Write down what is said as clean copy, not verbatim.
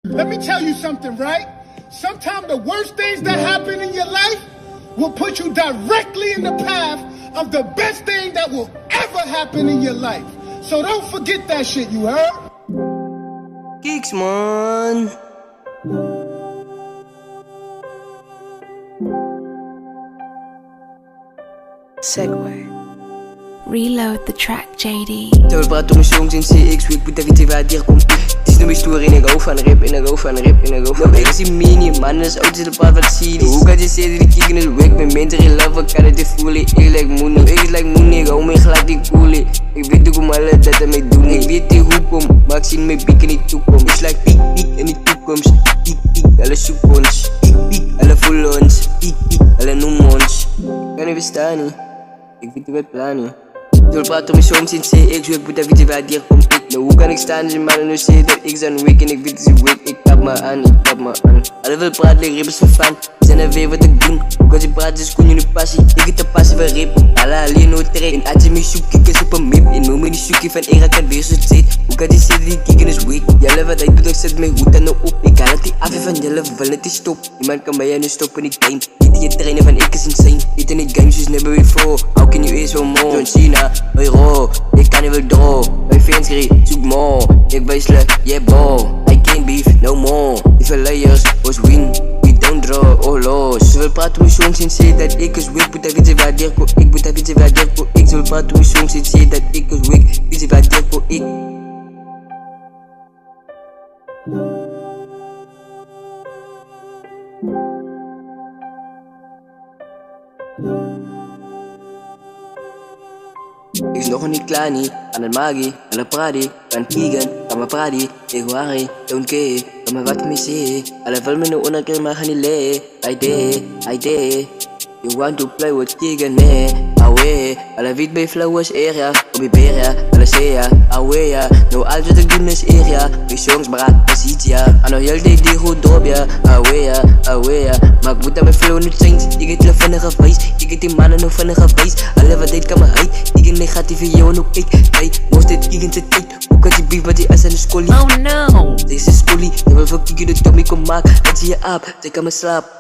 Let me tell you something, right? Sometimes the worst things that happen in your life will put you directly in the path of the best thing that will ever happen in your life. So don't forget that shit, you heard? Kicks, man. Segway. Reload the track, JD. Terwijl praat om mijn songs in CX, ik moet even waar die komt. Het is nu mijn story en ik hou van rap en ik hou van rap en ik hou van rap. Ik zie mini, man, is oud, is de paard wat zie je. Hoe kan je zeggen die kieken is weg, mijn mentor in love, ik kan het niet voelen. Ik like money, ik is like money, ik hou me glad die coolie. Ik weet ook om alle dat mij doen. Ik weet die hoe kom, maar ik zie mijn piek in die toekomst. Ik like piek, piek in die toekomst. Piek, piek, alle zoek ons. Piek, piek, alle voelen ons. Piek, piek, alle noemen ons. Ik kan niet verstaan, nie. Ik weet niet wat plan, nie. Terwijl praat om mijn songs in CX, ik moet even waar die komt. Nou, hoe kan ik staan als je mannen nu zeggen dat ik zijn weak en ik weet dat ze weak. Ik tap me aan, ik tap me aan. Alle wil praten, like rippers van fan. Zijn er weer wat ik doen. Ook als je praat is kun je nu passie. Ik heb de passie van rip. Alle alleen nooit trek. En als je me zoekt, kijk eens op een mip. En noem me die zoekje van Era kan weer zo zit. Hoe kan je zeggen die kieken is weak. Jelle wat hij doet, ik zet mijn hoed dan nou op. Ik kan het niet af van Jelle, wil het niet stop. Niemand kan bij jou nu stoppen, ik game. Niet je trainen van ik is insane. Niet in die games, just never before. How can you eat so more? John Cena, hey ro. Ik kan niet wel draw. Mijn fans schreeuwen, zoek more. Ik wijsle, yeah ball. I can't beef, no more. If a layers was win, we don't draw or loss. Ze wil praten met songs en zeggen dat ik is weak. Moet hij weten waar die komt, ik moet hij weten waar die komt. Ik ze wil praten met songs en zeggen dat ik is weak. Weten waar die komt, ik. Ik is nog niet klaar niet, aan het magie, aan het pradi, aan Keegan, aan mijn pradi, ik worry, don't care, aan mijn wat me see, alle vel me nu onderkring maar gaan niet lee, I dare, you want to play with Keegan, nee, away, alle wiet bij flowers area, op Iberia, alle sea, away ja, nou alles wat ik doe is area, mijn songs braad, precies ja, aan nou heel day die goed drop ja, away ja, maar ik moet aan mijn flow niet zijn, ik heb telefoon geweest, ik heb die mannen nog van een geweest, alle wat dit kan me uit, ik heb negatieve jou en ook ik, hey, moest dit kieken te tijd, hoe kan je beef wat die as en de schoolie, Oh no. deze is schoolie, je wil voor kieken de Tommy kom maken, dat zie je aap, zij kan me slaap.